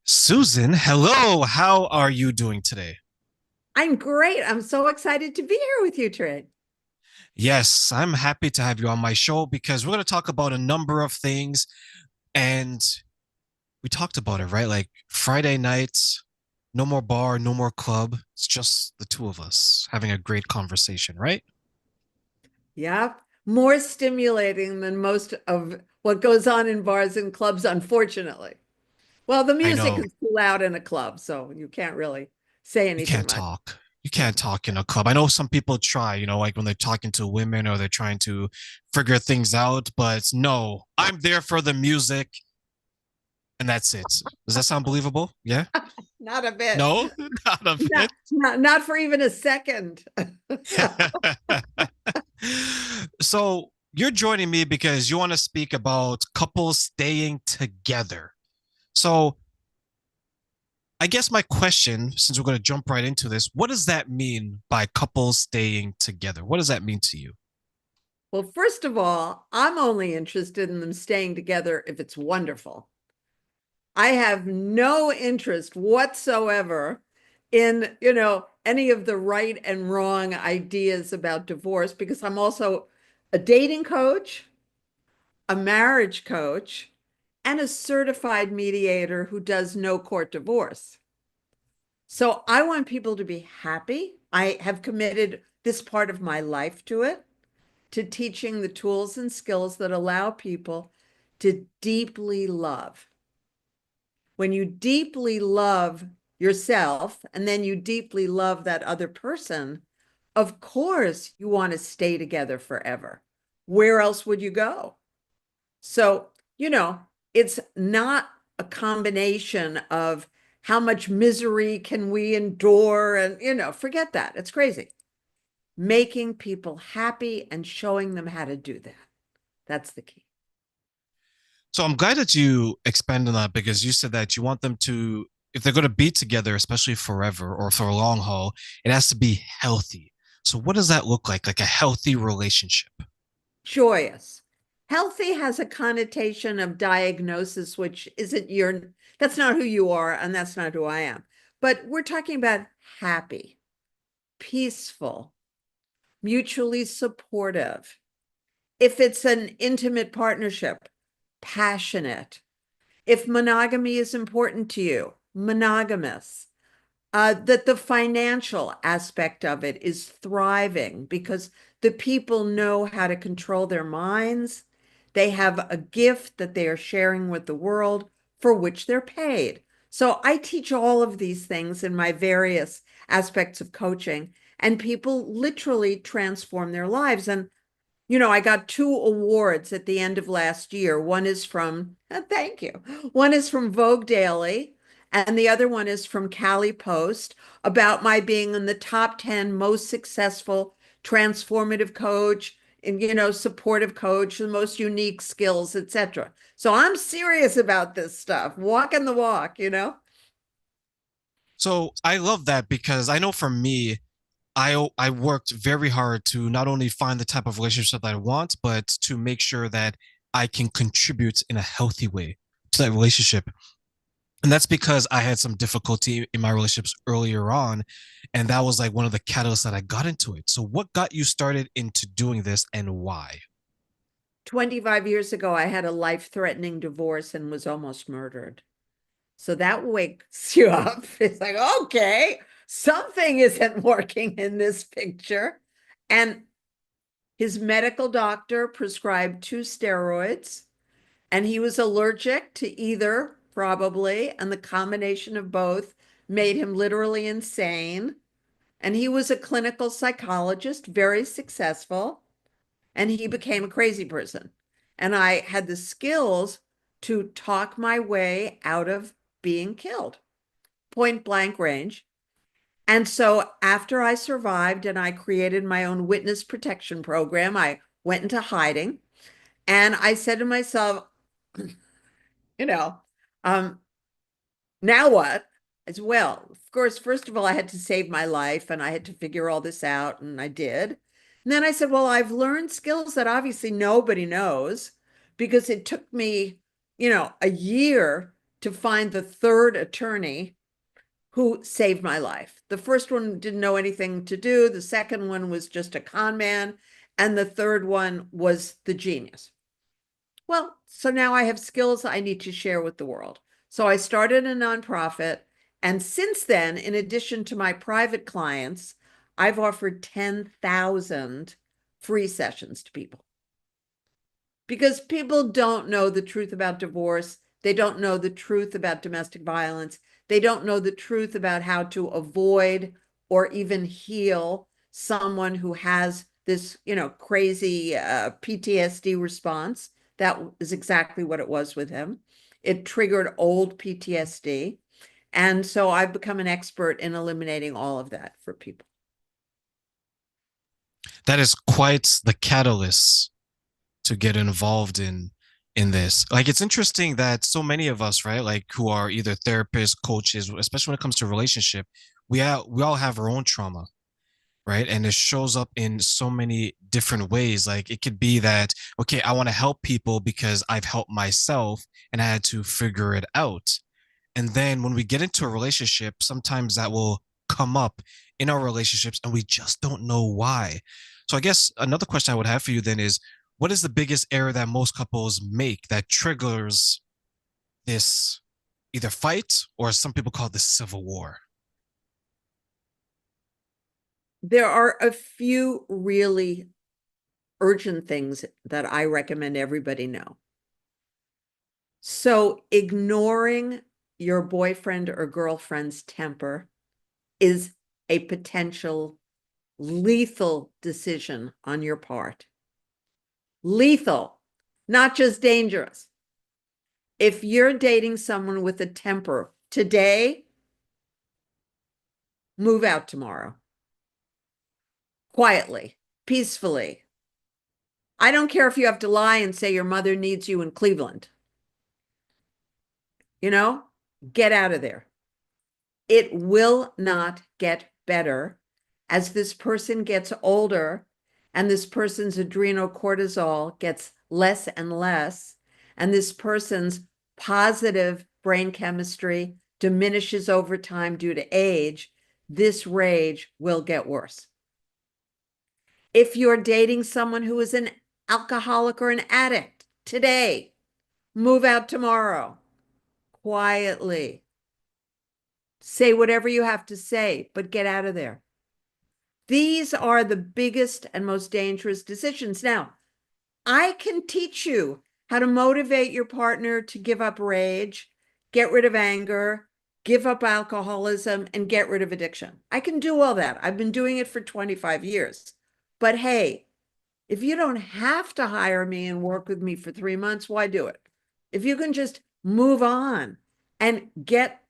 Susan, hello. How are you doing today? I'm great. I'm so excited to be here with you, Terraine. Yes, I'm happy to have you on my show because we're going to talk about a number of things. And we talked about it, right? Like Friday nights, no more bar, no more club. It's just the two of us having a great conversation, right? Yeah, more stimulating than most of what goes on in bars and clubs, unfortunately. Well, the I music know is too loud in a club, so you can't really say you anything can't much. talk. You can't talk in a club. I know some people try, like when they're talking to women or they're trying to figure things out, but no, I'm there for the music and that's it. Does that sound believable? Yeah? Not a bit. No, not a Not, bit. not for even a second. So you're joining me because you want to speak about couples staying together. So I guess my question, since we're going to jump right into this, what does that mean by couples staying together? What does that mean to you? Well, first of all, I'm only interested in them staying together if it's wonderful. I have no interest whatsoever in, any of the right and wrong ideas about divorce because I'm also a dating coach, a marriage coach, and a certified mediator who does no court divorce. So I want people to be happy. I have committed this part of my life to it, to teaching the tools and skills that allow people to deeply love. When you deeply love yourself and then you deeply love that other person, of course you want to stay together forever. Where else would you go? So, it's not a combination of how much misery can we endure and, forget that. It's crazy. Making people happy and showing them how to do that. That's the key. So I'm glad that you expand on that because you said that you want them to, if they're going to be together, especially forever or for a long haul, it has to be healthy. So what does that look like a healthy relationship? Joyous. Healthy has a connotation of diagnosis, which isn't that's not who you are, and that's not who I am. But we're talking about happy, peaceful, mutually supportive. If it's an intimate partnership, passionate. If monogamy is important to you, monogamous. That the financial aspect of it is thriving because the people know how to control their minds. They have a gift that they are sharing with the world for which they're paid. So I teach all of these things in my various aspects of coaching, and people literally transform their lives. And I got two awards at the end of last year. One is from, thank you. One is from Vogue Daily, and the other one is from Cali Post about my being in the top 10 most successful transformative coach and, supportive coach, the most unique skills, etc. So I'm serious about this stuff, walking the walk. So I love that because I know for me, I worked very hard to not only find the type of relationship that I want, but to make sure that I can contribute in a healthy way to that relationship. And that's because I had some difficulty in my relationships earlier on. And that was like one of the catalysts that I got into it. So, what got you started into doing this and why? 25 years ago, I had a life-threatening divorce and was almost murdered. So that wakes you up. It's like, okay, something isn't working in this picture. And his medical doctor prescribed two steroids, and he was allergic to either, probably, and the combination of both made him literally insane. And he was a clinical psychologist, very successful, and he became a crazy person. And I had the skills to talk my way out of being killed, point blank range. And so after I survived and I created my own witness protection program, I went into hiding and I said to myself, you know, um, now what? As well, of course, first of all, I had to save my life and I had to figure all this out, and I did. And then I said, well, I've learned skills that obviously nobody knows because it took me, a year to find the third attorney who saved my life. The first one didn't know anything to do. The second one was just a con man. And the third one was the genius. Well, so now I have skills I need to share with the world. So I started a nonprofit. And since then, in addition to my private clients, I've offered 10,000 free sessions to people because people don't know the truth about divorce. They don't know the truth about domestic violence. They don't know the truth about how to avoid or even heal someone who has this, crazy PTSD response. That is exactly what it was with him. It triggered old PTSD. And so I've become an expert in eliminating all of that for people. That is quite the catalyst to get involved in this. Like it's interesting that so many of us, right, like who are either therapists, coaches, especially when it comes to relationship, we all have our own trauma, right? And it shows up in so many different ways. Like it could be that, okay, I want to help people because I've helped myself and I had to figure it out. And then when we get into a relationship, sometimes that will come up in our relationships and we just don't know why. So I guess another question I would have for you then is, what is the biggest error that most couples make that triggers this either fight or some people call this civil war? There are a few really urgent things that I recommend everybody know. So ignoring your boyfriend or girlfriend's temper is a potential lethal decision on your part. Lethal, not just dangerous. If you're dating someone with a temper today, move out tomorrow. Quietly, peacefully. I don't care if you have to lie and say your mother needs you in Cleveland. You know, get out of there. It will not get better as this person gets older and this person's adrenal cortisol gets less and less, and this person's positive brain chemistry diminishes over time due to age. This rage will get worse. If you're dating someone who is an alcoholic or an addict today, move out tomorrow quietly. Say whatever you have to say, but get out of there. These are the biggest and most dangerous decisions. Now, I can teach you how to motivate your partner to give up rage, get rid of anger, give up alcoholism, and get rid of addiction. I can do all that. I've been doing it for 25 years. But hey, if you don't have to hire me and work with me for 3 months, why do it? If you can just move on and get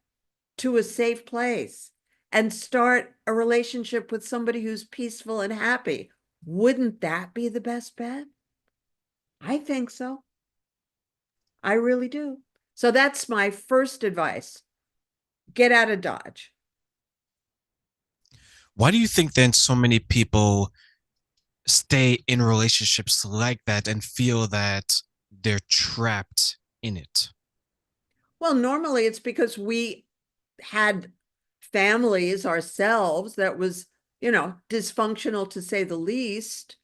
to a safe place and start a relationship with somebody who's peaceful and happy, wouldn't that be the best bet? I think so. I really do. So that's my first advice. Get out of Dodge. Why do you think then so many people stay in relationships like that and feel that they're trapped in it? Well, normally it's because we had families ourselves that was, dysfunctional to say the least.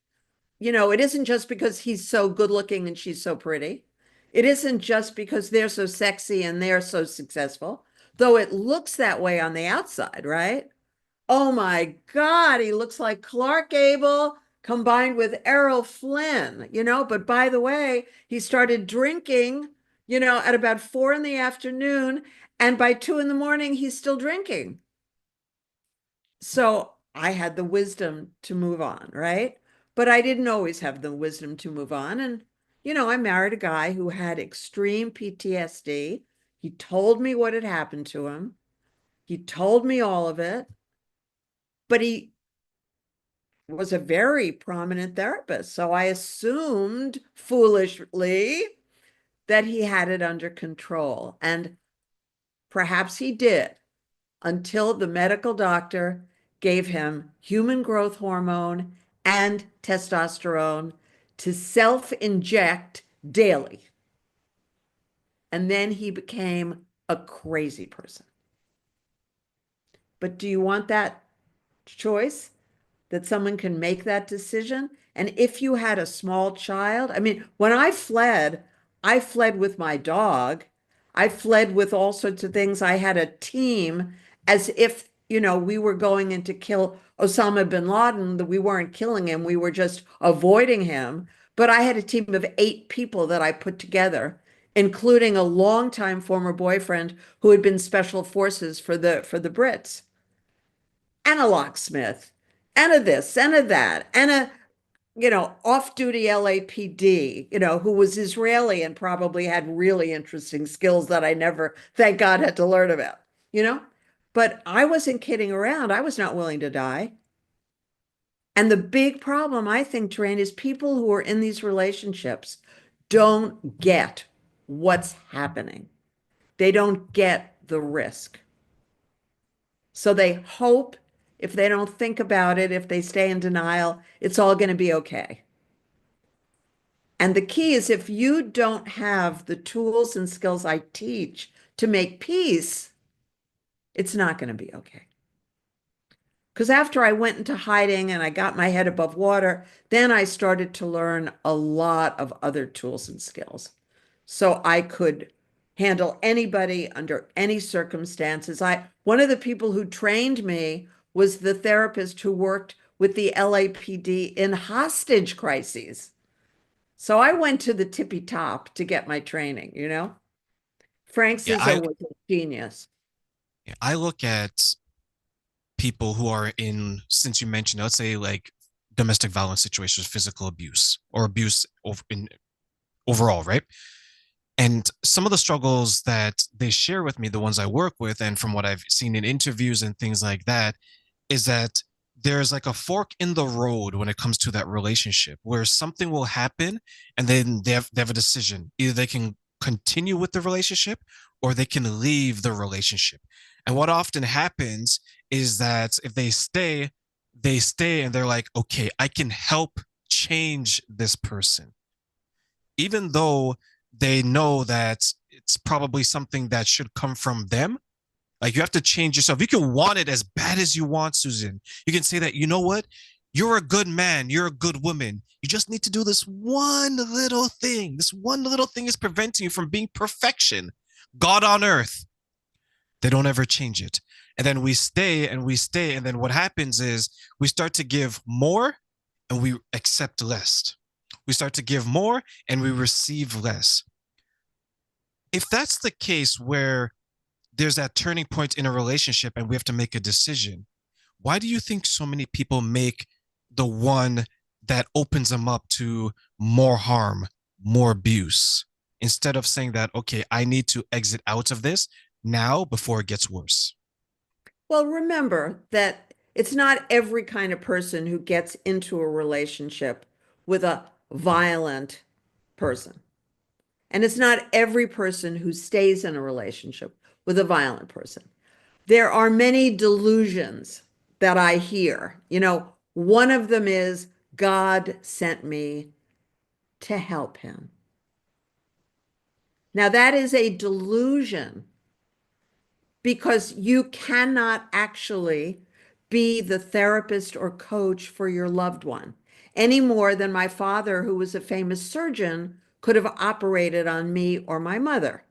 It isn't just because he's so good looking and she's so pretty. It isn't just because they're so sexy and they're so successful, though it looks that way on the outside, right? Oh my God, he looks like Clark Gable combined with Errol Flynn, but by the way, he started drinking, at about 4 in the afternoon, and by 2 in the morning, he's still drinking. So I had the wisdom to move on, right? But I didn't always have the wisdom to move on. And, I married a guy who had extreme PTSD. He told me what had happened to him. He told me all of it, but he was a very prominent therapist. So I assumed foolishly that he had it under control. And perhaps he did until the medical doctor gave him human growth hormone and testosterone to self inject daily. And then he became a crazy person. But do you want that choice? That someone can make that decision? And if you had a small child, I mean, when I fled with my dog. I fled with all sorts of things. I had a team as if, we were going in to kill Osama bin Laden, that we weren't killing him, we were just avoiding him. But I had a team of 8 people that I put together, including a longtime former boyfriend who had been special forces for the Brits, and a locksmith, and a this, and a that, and a, off-duty LAPD, who was Israeli and probably had really interesting skills that I never, thank God, had to learn about, you know? But I wasn't kidding around. I was not willing to die. And the big problem, I think, Terraine, is people who are in these relationships don't get what's happening. They don't get the risk. So they hope, if they don't think about it, if they stay in denial, it's all going to be okay. And the key is, if you don't have the tools and skills I teach to make peace, it's not going to be okay. Because after I went into hiding and I got my head above water, then I started to learn a lot of other tools and skills. So I could handle anybody under any circumstances. One of the people who trained me was the therapist who worked with the LAPD in hostage crises. So I went to the tippy top to get my training. Frank Yeah, Zizzo was a genius. I look at people who are in, since you mentioned, let's say like domestic violence situations, physical abuse or abuse overall, right? And some of the struggles that they share with me, the ones I work with, and from what I've seen in interviews and things like that, is that there's like a fork in the road when it comes to that relationship where something will happen and then they have a decision. Either they can continue with the relationship or they can leave the relationship. And what often happens is that if they stay and they're like, okay, I can help change this person, even though they know that it's probably something that should come from them. Like, you have to change yourself. You can want it as bad as you want, Susan. You can say that, you know what? You're a good man. You're a good woman. You just need to do this one little thing. This one little thing is preventing you from being perfection. God on earth. They don't ever change it. And then we stay and we stay. And then what happens is we start to give more and we accept less. We start to give more and we receive less. If that's the case where there's that turning point in a relationship and we have to make a decision, why do you think so many people make the one that opens them up to more harm, more abuse, instead of saying that, okay, I need to exit out of this now before it gets worse? Well, remember that it's not every kind of person who gets into a relationship with a violent person. And it's not every person who stays in a relationship with a violent person. There are many delusions that I hear. One of them is, God sent me to help him. Now, that is a delusion, because you cannot actually be the therapist or coach for your loved one any more than my father, who was a famous surgeon, could have operated on me or my mother.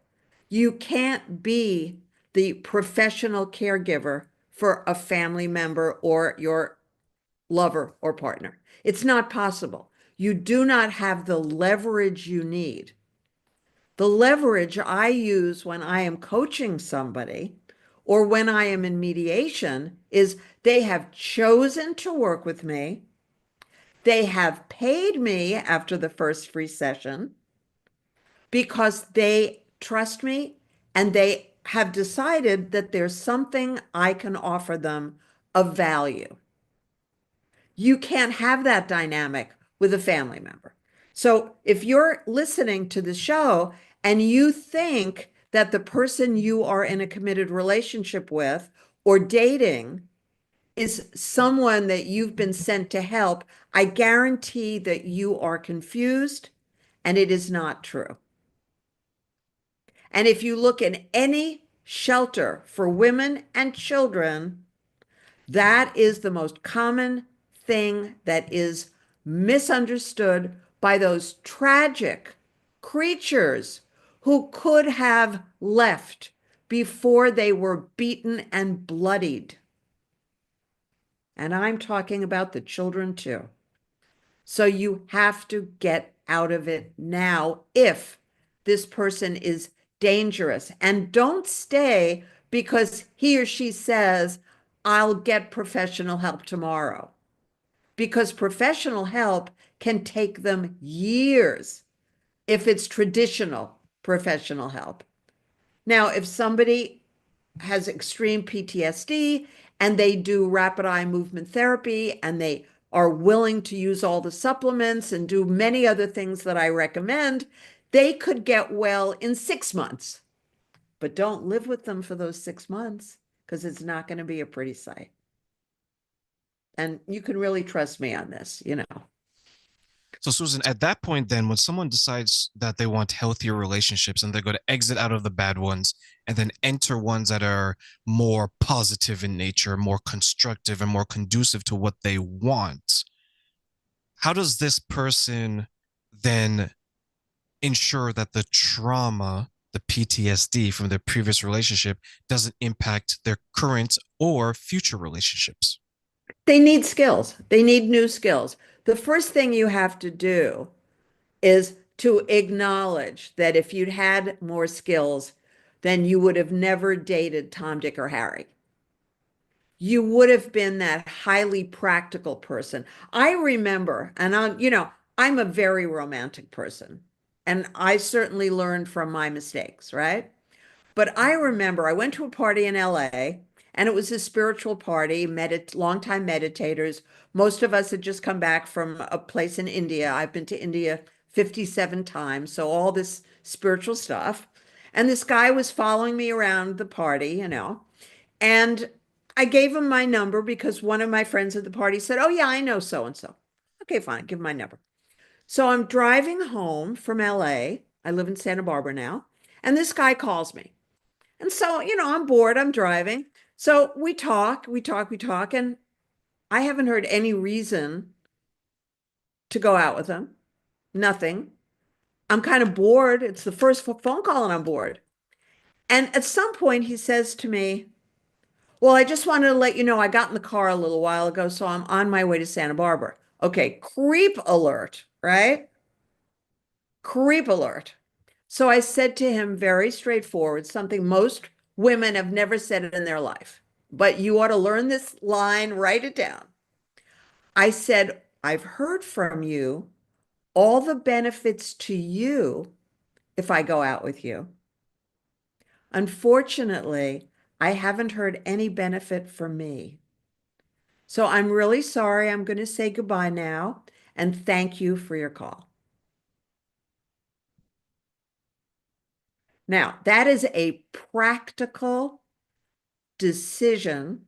You can't be the professional caregiver for a family member or your lover or partner. It's not possible. You do not have the leverage you need. The leverage I use when I am coaching somebody or when I am in mediation is, they have chosen to work with me. They have paid me after the first free session because they trust me and they have decided that there's something I can offer them of value. You can't have that dynamic with a family member. So if you're listening to the show and you think that the person you are in a committed relationship with or dating is someone that you've been sent to help, I guarantee that you are confused and it is not true. And if you look in any shelter for women and children, that is the most common thing that is misunderstood by those tragic creatures who could have left before they were beaten and bloodied. And I'm talking about the children too. So you have to get out of it now if this person is dangerous. And don't stay because he or she says, I'll get professional help tomorrow. Because professional help can take them years if it's traditional professional help. Now, if somebody has extreme PTSD and they do rapid eye movement therapy and they are willing to use all the supplements and do many other things that I recommend, they could get well in 6 months. But don't live with them for those 6 months because it's not going to be a pretty sight. And you can really trust me on this, you know. So, Susan, at that point, then, when someone decides that they want healthier relationships and they're going to exit out of the bad ones and then enter ones that are more positive in nature, more constructive, and more conducive to what they want, how does this person then ensure that the trauma, the PTSD from their previous relationship doesn't impact their current or future relationships? They need skills, they need new skills. The first thing you have to do is to acknowledge that if you'd had more skills, then you would have never dated Tom, Dick, or Harry. You would have been that highly practical person. I remember, and I'm a very romantic person, and I certainly learned from my mistakes, right? But I remember I went to a party in LA and it was a spiritual party, longtime meditators. Most of us had just come back from a place in India. I've been to India 57 times, so all this spiritual stuff. And this guy was following me around the party. And I gave him my number because one of my friends at the party said, "Oh, yeah, I know so and so." Okay, fine, give him my number. So I'm driving home from LA. I live in Santa Barbara now. And this guy calls me. And so, I'm bored, I'm driving. So we talk, and I haven't heard any reason to go out with him. Nothing. I'm kind of bored. It's the first phone call and I'm bored. And at some point he says to me, "Well, I just wanted to let you know I got in the car a little while ago, so I'm on my way to Santa Barbara." Okay, creep alert, right? Creep alert. So I said to him very straightforward, something most women have never said in their life, but you ought to learn this line, write it down. I said, "I've heard from you all the benefits to you if I go out with you. Unfortunately, I haven't heard any benefit for me. So I'm really sorry. I'm going to say goodbye now and thank you for your call." Now, that is a practical decision.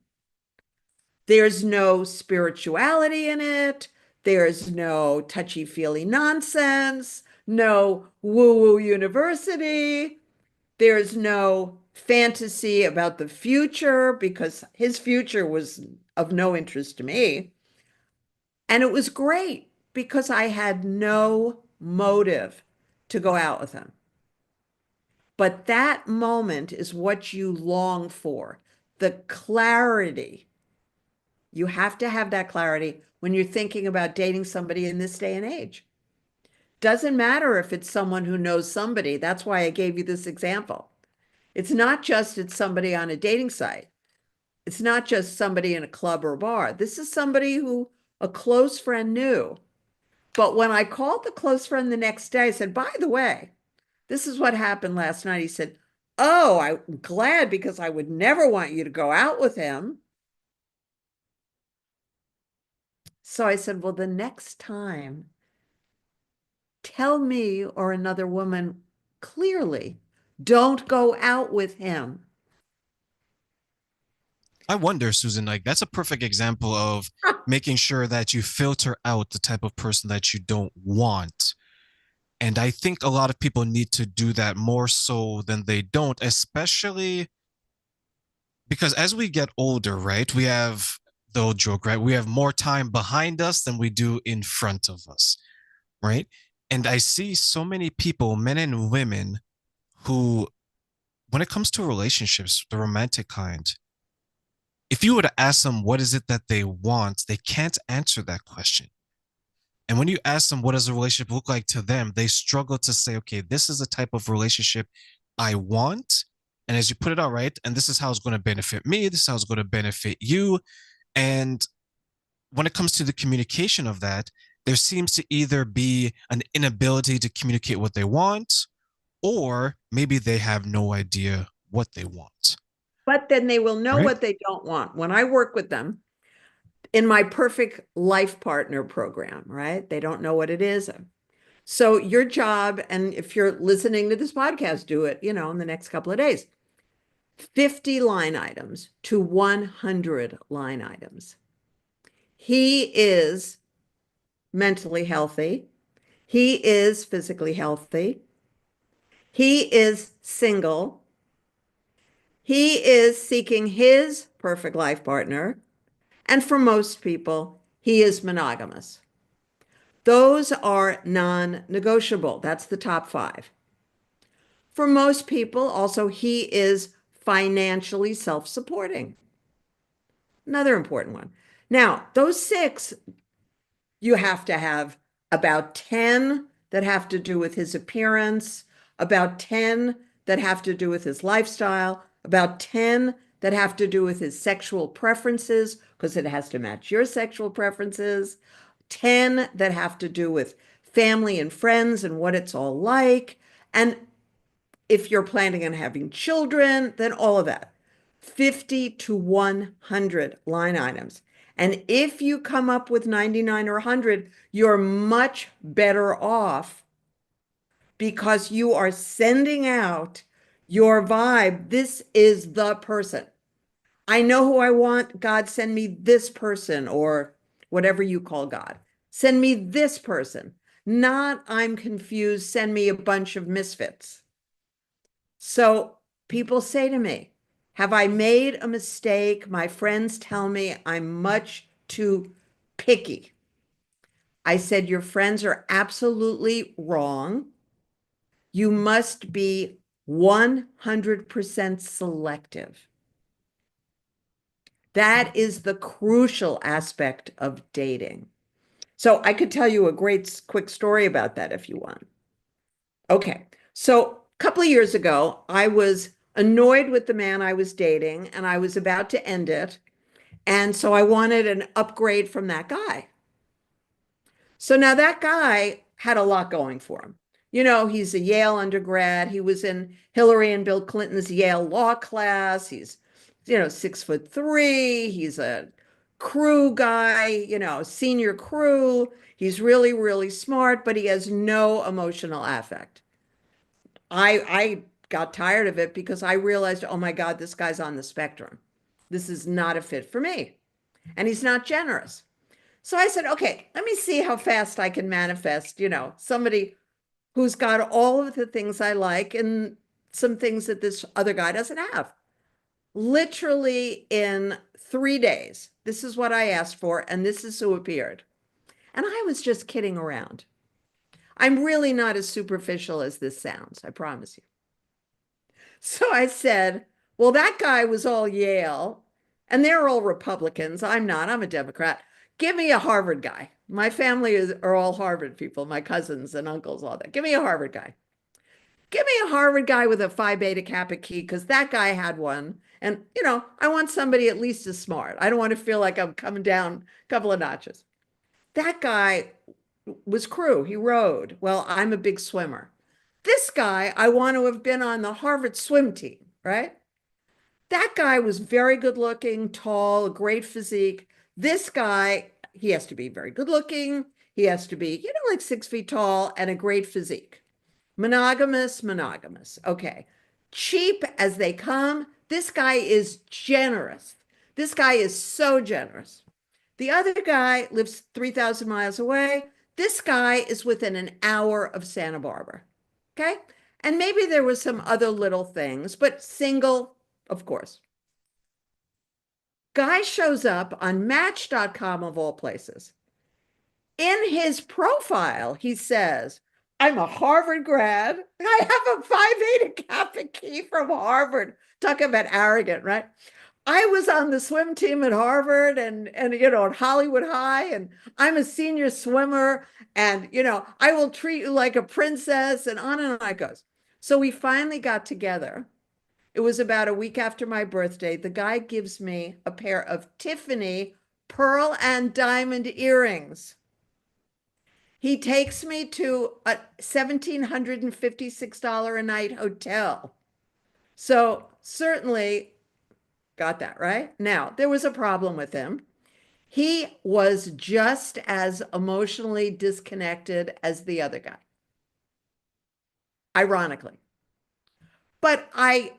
There's no spirituality in it. There's no touchy-feely nonsense, no woo-woo university. There's no fantasy about the future because his future was of no interest to me. And it was great because I had no motive to go out with him. But that moment is what you long for, the clarity. You have to have that clarity when you're thinking about dating somebody in this day and age. Doesn't matter if it's someone who knows somebody. That's why I gave you this example. It's not just it's somebody on a dating site. It's not just somebody in a club or bar. This is somebody who a close friend knew. But when I called the close friend the next day, I said, "By the way, this is what happened last night." He said, "Oh, I'm glad because I would never want you to go out with him." So I said, "Well, the next time, tell me or another woman clearly, don't go out with him." I wonder, Susan, like that's a perfect example of making sure that you filter out the type of person that you don't want. And I think a lot of people need to do that more so than they don't, especially because as we get older, right, we have the old joke, right? We have more time behind us than we do in front of us, right? And I see so many people, men and women, who, when it comes to relationships, the romantic kind, if you were to ask them what is it that they want, they can't answer that question. And when you ask them what does a relationship look like to them, they struggle to say, okay, this is the type of relationship I want. And as you put it out, right, and this is how it's going to benefit me, this is how it's going to benefit you. And when it comes to the communication of that, there seems to either be an inability to communicate what they want, or maybe they have no idea what they want, But then they will know right? what they don't want. When I work with them in my Perfect Life Partner program, right? They don't know what it is. So your job, and if you're listening to this podcast, do it, in the next couple of days. 50 line items to 100 line items. He is mentally healthy. He is physically healthy. He is single. He is seeking his perfect life partner. And for most people, he is monogamous. Those are non negotiable. That's the top five. For most people, also, he is financially self supporting. Another important one. Now, those six, you have to have about 10 that have to do with his appearance, about 10 that have to do with his lifestyle, about 10 that have to do with his sexual preferences, because it has to match your sexual preferences, 10 that have to do with family and friends and what it's all like. And if you're planning on having children, then all of that. 50 to 100 line items. And if you come up with 99 or 100, you're much better off because you are sending out your vibe. This is the person. I know who I want. God, send me this person, or whatever you call God. Send me this person. Not, I'm confused. Send me a bunch of misfits. So people say to me, have I made a mistake? My friends tell me I'm much too picky. I said, your friends are absolutely wrong. You must be 100% selective. That is the crucial aspect of dating. So I could tell you a great quick story about that if you want. Okay. So a couple of years ago, I was annoyed with the man I was dating and I was about to end it. And so I wanted an upgrade from that guy. So now that guy had a lot going for him. He's a Yale undergrad. He was in Hillary and Bill Clinton's Yale law class. He's, 6'3". He's a crew guy, senior crew. He's really, really smart, but he has no emotional affect. I got tired of it because I realized, oh my God, this guy's on the spectrum. This is not a fit for me. And he's not generous. So I said, okay, let me see how fast I can manifest, somebody who's got all of the things I like and some things that this other guy doesn't have. Literally in 3 days, this is what I asked for, and this is who appeared. And I was just kidding around. I'm really not as superficial as this sounds, I promise you. So I said, well, that guy was all Yale, and they're all Republicans. I'm not, I'm a Democrat. Give me a Harvard guy. My family are all Harvard people, my cousins and uncles, all that. Give me a Harvard guy. Give me a Harvard guy with a Phi Beta Kappa key, because that guy had one. And, I want somebody at least as smart. I don't want to feel like I'm coming down a couple of notches. That guy was crew. He rowed. Well, I'm a big swimmer. This guy, I want to have been on the Harvard swim team, right? That guy was very good looking, tall, a great physique. This guy, he has to be very good looking. He has to be, like 6 feet tall and a great physique. Monogamous, monogamous. Okay. Cheap as they come. This guy is generous. This guy is so generous. The other guy lives 3,000 miles away. This guy is within an hour of Santa Barbara. Okay. And maybe there was some other little things, but single, of course. Guy shows up on Match.com of all places. In his profile, he says, I'm a Harvard grad. I have a 5.8 Kappa key from Harvard. Talk about arrogant, right? I was on the swim team at Harvard and at Hollywood High, and I'm a senior swimmer, and I will treat you like a princess, and on it goes. So we finally got together. It was about a week after my birthday. The guy gives me a pair of Tiffany pearl and diamond earrings. He takes me to a $1,756 a night hotel. So certainly got that right. Now, there was a problem with him. He was just as emotionally disconnected as the other guy, ironically. But I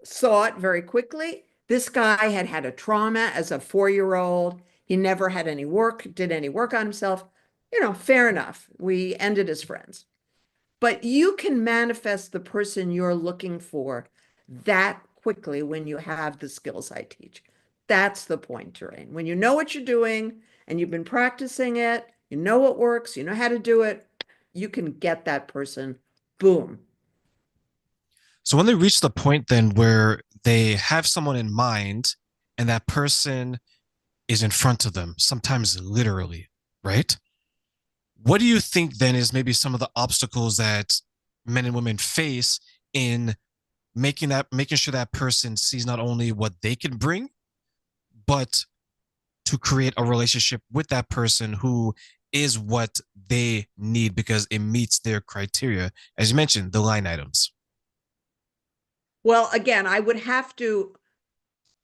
saw it very quickly. This guy had had a trauma as a 4-year-old. He never had any work, did any work on himself. Fair enough. We ended as friends. But you can manifest the person you're looking for that quickly when you have the skills I teach. That's the point, Terraine. When you know what you're doing and you've been practicing it, you know what works, you know how to do it, you can get that person. Boom. So when they reach the point then where they have someone in mind and that person is in front of them, sometimes literally, right? What do you think then is maybe some of the obstacles that men and women face in making sure that person sees not only what they can bring, but to create a relationship with that person who is what they need because it meets their criteria, as you mentioned, the line items. Well, again, I would have to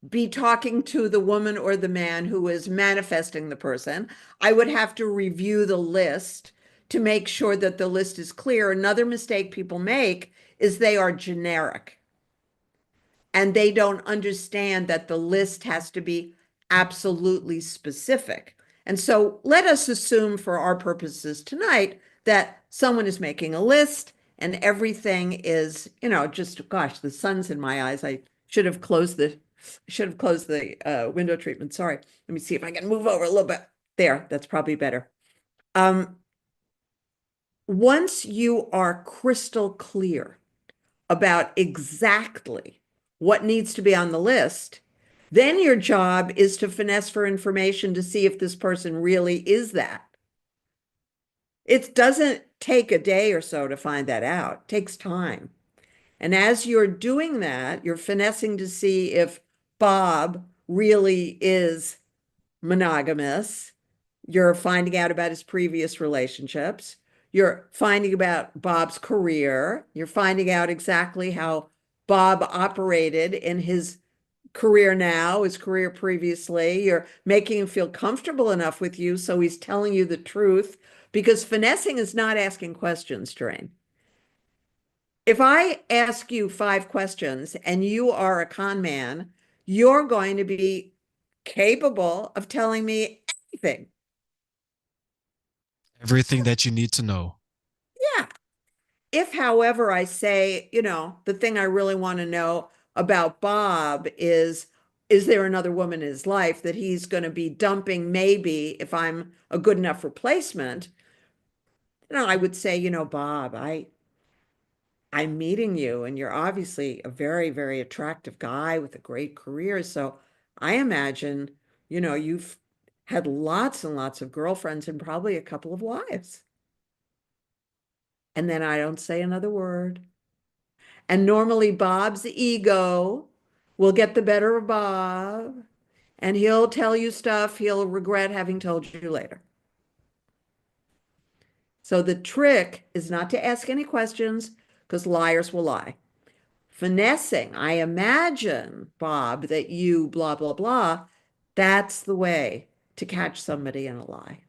be talking to the woman or the man who is manifesting the person. I would have to review the list to make sure that the list is clear. Another mistake people make is they are generic and they don't understand that the list has to be absolutely specific. And so let us assume for our purposes tonight that someone is making a list and everything is, just gosh, the sun's in my eyes. I should have closed the window treatment. Sorry. Let me see if I can move over a little bit. There, that's probably better. Um, Once you are crystal clear about exactly what needs to be on the list, then your job is to finesse for information to see if this person really is that. It doesn't take a day or so to find that out. It takes time. And as you're doing that, you're finessing to see if Bob really is monogamous. You're finding out about his previous relationships. You're finding about Bob's career. You're finding out exactly how Bob operated in his career now, his career previously. You're making him feel comfortable enough with you so he's telling you the truth because finessing is not asking questions, Terraine. If I ask you 5 questions and you are a con man, you're going to be capable of telling me anything. Everything that you need to know. Yeah. If, however, I say, the thing I really want to know about Bob is there another woman in his life that he's going to be dumping maybe if I'm a good enough replacement? I would say, Bob, I'm meeting you and you're obviously a very, very attractive guy with a great career. So I imagine, you've had lots and lots of girlfriends and probably a couple of wives. And then I don't say another word. And normally Bob's ego will get the better of Bob and he'll tell you stuff he'll regret having told you later. So the trick is not to ask any questions because liars will lie. Finessing, I imagine, Bob, that you blah, blah, blah. That's the way to catch somebody in a lie.